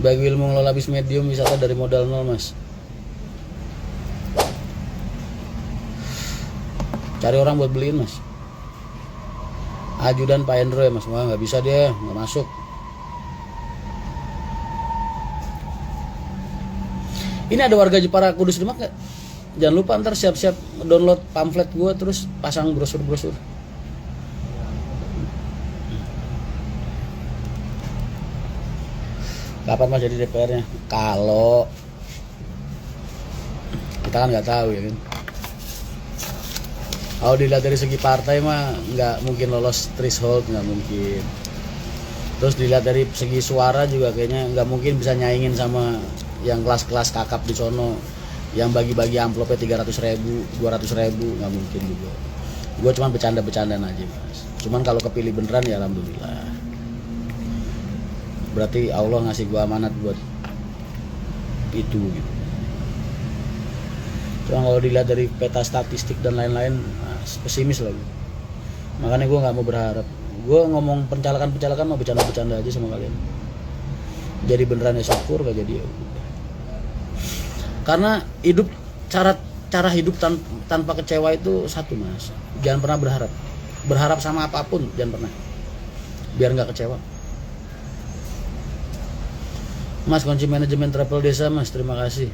Berbagi ilmu ngelola bis medium wisata dari modal nol, Mas. Cari orang buat beliin, Mas. Ajudan Pak Hendro ya, Mas. Wah, nggak bisa dia, nggak masuk. Ini ada warga Jepara Kudus Demak nggak? Jangan lupa ntar siap-siap download pamflet gue terus pasang brosur-brosur. Kapan Mas jadi DPR-nya? Kalau kita kan nggak tahu ya kan. Kalau dilihat dari segi partai mah nggak mungkin lolos threshold, nggak mungkin. Terus dilihat dari segi suara juga kayaknya nggak mungkin bisa nyaingin sama yang kelas-kelas kakap di sono, yang bagi-bagi amplopnya 300.000, 200.000, nggak mungkin juga. Gue cuma bercanda-bercandaan aja, Mas. Cuman kalau kepilih beneran ya alhamdulillah. Berarti Allah ngasih gue amanat buat itu gitu. Cuma kalau dilihat dari peta statistik dan lain-lain, pesimis lagi. Makanya gue nggak mau berharap. Gue ngomong pencalekan mau bercanda-bercanda aja sama kalian. Jadi beneran ya syukur, gak jadi ya. Karena hidup cara hidup tanpa kecewa itu satu, Mas. Jangan pernah berharap. Berharap sama apapun jangan pernah. Biar nggak kecewa. Mas, kunci manajemen travel desa, Mas, terima kasih.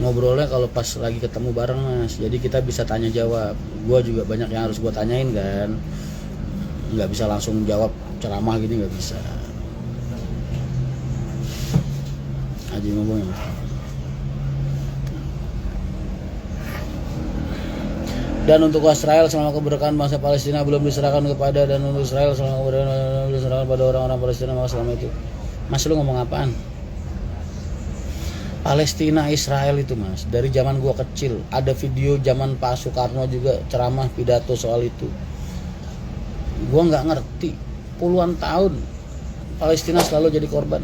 Ngobrolnya kalau pas lagi ketemu bareng, Mas. Jadi kita bisa tanya jawab. Gua juga banyak yang harus gua tanyain kan. Nggak bisa langsung jawab ceramah gini, nggak bisa. Haji ngomong ya. Dan untuk Israel selama keberkahan bangsa Palestina belum diserahkan kepada, dan untuk Israel selama keberkahan belum diserahkan pada orang-orang Palestina, maka selama itu. Mas, lu ngomong apaan? Palestina Israel itu, Mas, dari zaman gua kecil ada video zaman Pak Soekarno juga ceramah pidato soal itu. Gua nggak ngerti, puluhan tahun Palestina selalu jadi korban.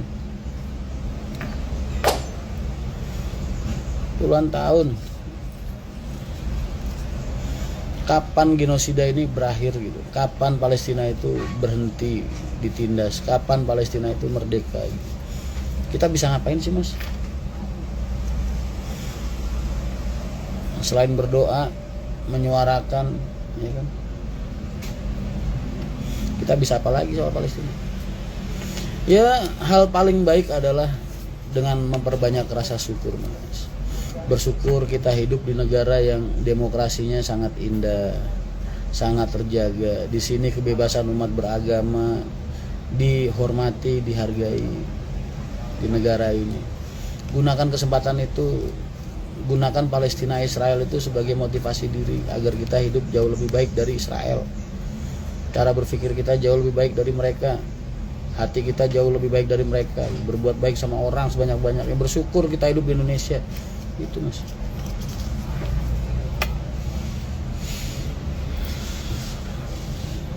Puluhan tahun. Kapan genosida ini berakhir gitu? Kapan Palestina itu berhenti ditindas? Kapan Palestina itu merdeka gitu? Kita bisa ngapain sih, Mas? Selain berdoa, menyuarakan, ya kan? Kita bisa apa lagi soal Palestina? Ya, hal paling baik adalah dengan memperbanyak rasa syukur, Mas. Bersyukur kita hidup di negara yang demokrasinya sangat indah, sangat terjaga. Di sini kebebasan umat beragama dihormati, dihargai di negara ini. Gunakan kesempatan itu, gunakan Palestina Israel itu sebagai motivasi diri agar kita hidup jauh lebih baik dari Israel. Cara berpikir kita jauh lebih baik dari mereka. Hati kita jauh lebih baik dari mereka. Berbuat baik sama orang sebanyak-banyaknya. Bersyukur kita hidup di Indonesia. Itu, Mas.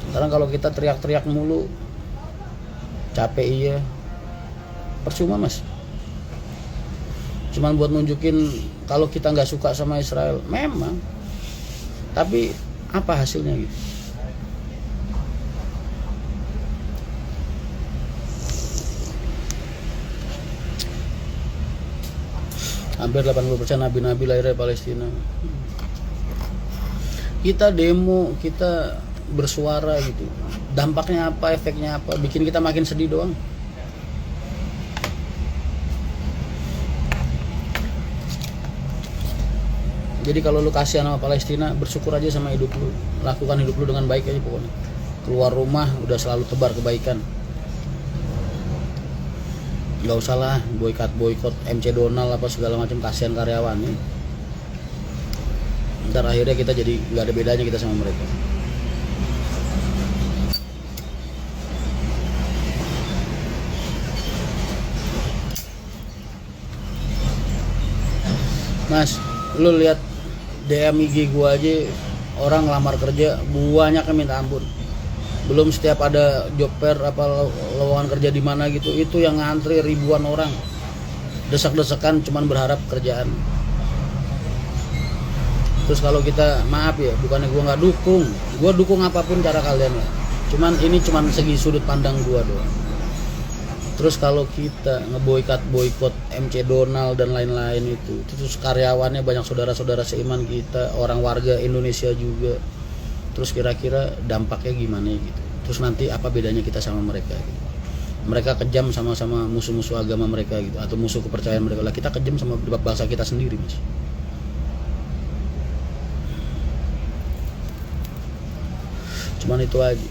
Sekarang kalau kita teriak-teriak mulu, capek iya, percuma, Mas. Cuman buat nunjukin kalau kita nggak suka sama Israel, memang. Tapi apa hasilnya gitu? Hampir 80% nabi-nabi lahir dari Palestina. Kita demo, kita bersuara gitu. Dampaknya apa, efeknya apa? Bikin kita makin sedih doang. Jadi kalau lu kasihan sama Palestina, bersyukur aja sama hidup lu. Lakukan hidup lu dengan baik aja pokoknya. Keluar rumah udah selalu tebar kebaikan. Gak usah lah boykot MC Donald apa segala macam, kasihan karyawannya. Ntar akhirnya kita jadi gak ada bedanya kita sama mereka. Mas, lu lihat DM IG gua aja, orang ngelamar kerja banyak yang minta ampun. Belum setiap ada job fair apa lowongan kerja di mana gitu, itu yang ngantri ribuan orang. Desak-desakan cuman berharap kerjaan. Terus kalau kita, maaf ya, bukannya gua nggak dukung, gua dukung apapun cara kalian ya. Cuman ini cuman segi sudut pandang gua doang. Terus kalau kita boykot MC Donald dan lain-lain itu, terus karyawannya banyak saudara-saudara seiman kita, orang warga Indonesia juga. Terus kira-kira dampaknya gimana gitu. Terus nanti apa bedanya kita sama mereka gitu. Mereka kejam sama-sama musuh-musuh agama mereka gitu, atau musuh kepercayaan mereka. Lah kita kejam sama bangsa kita sendiri, Mas. Cuman itu aja.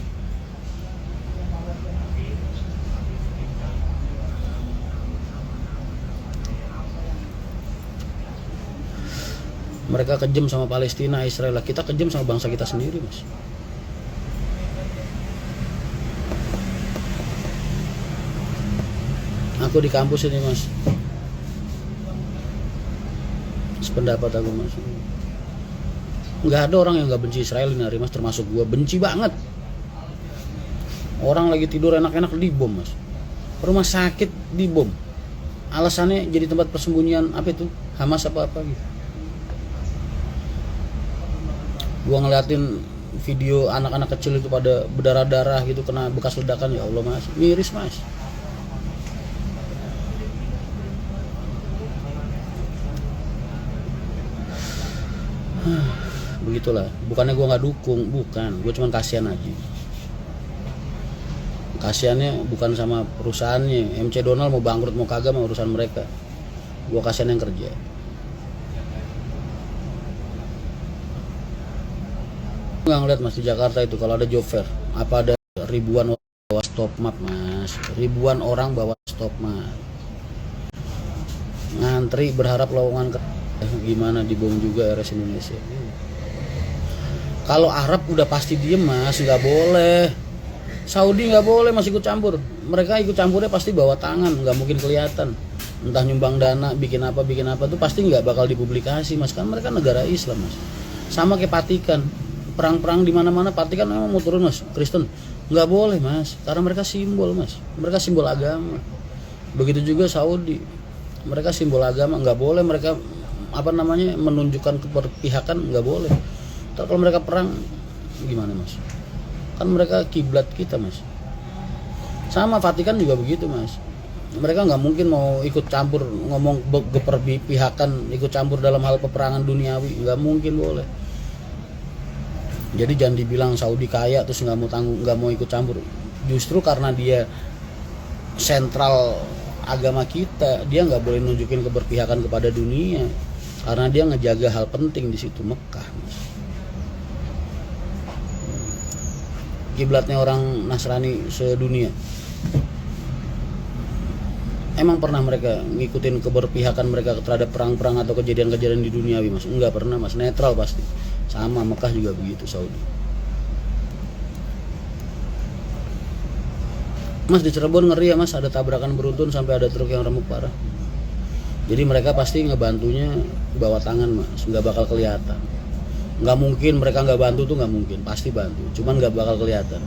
Mereka kejam sama Palestina, Israel. Lah kita kejam sama bangsa kita sendiri, Mas. Aku di kampus ini, Mas, sependapat aku, Mas, nggak ada orang yang nggak benci Israel ini hari, Mas, termasuk gua. Benci banget. Orang lagi tidur enak-enak dibom, Mas. Rumah sakit dibom. Alasannya jadi tempat persembunyian apa itu, Hamas apa-apa gitu. Gua ngeliatin video anak-anak kecil itu pada berdarah-darah gitu, kena bekas ledakan. Ya Allah, Mas, miris, Mas. Begitulah. Bukannya gue nggak dukung, bukan. Gue cuma kasihan aja. Kasihannya bukan sama perusahaannya. MC Donald mau bangkrut mau kagak mau urusan mereka. Gue kasihan yang kerja. Nggak ngeliat, Mas, di Jakarta itu kalau ada job fair, apa ada ribuan orang bawa stop map, Mas. Ribuan orang bawa stop map. Ngantri berharap lowongan gimana, dibom juga RS Indonesia. Kalau Arab udah pasti diem, Mas, nggak boleh. Saudi nggak boleh, Mas, ikut campur. Mereka ikut campurnya pasti bawa tangan, nggak mungkin kelihatan. Entah nyumbang dana, bikin apa tuh pasti nggak bakal dipublikasi, Mas. Kan mereka negara Islam, Mas. Sama kayak Vatikan. Perang-perang di mana-mana, Vatikan memang mau turun, Mas. Kristen nggak boleh, Mas, karena mereka simbol, Mas. Mereka simbol agama. Begitu juga Saudi. Mereka simbol agama, nggak boleh mereka menunjukkan keberpihakan, nggak boleh. Ntar kalau mereka perang gimana, Mas? Kan mereka kiblat kita, Mas. Sama Vatikan juga begitu, Mas. Mereka nggak mungkin mau ikut campur ngomong keberpihakan, ikut campur dalam hal peperangan duniawi, nggak mungkin boleh. Jadi jangan dibilang Saudi kaya terus nggak mau ikut campur. Justru karena dia sentral agama kita, dia nggak boleh nunjukin keberpihakan kepada dunia. Karena dia ngejaga hal penting di situ, Mekah. Kiblatnya orang Nasrani sedunia. Emang pernah mereka ngikutin keberpihakan mereka terhadap perang-perang atau kejadian-kejadian di duniawi, Mas? Enggak pernah, Mas. Netral pasti. Sama Mekah juga begitu, Saudi. Mas, di Cirebon ngeri ya, Mas, ada tabrakan beruntun sampai ada truk yang remuk parah. Jadi mereka pasti ngebantunya bawa tangan, Mas, nggak bakal kelihatan. Nggak mungkin mereka nggak bantu tuh, nggak mungkin, pasti bantu, cuman nggak bakal kelihatan.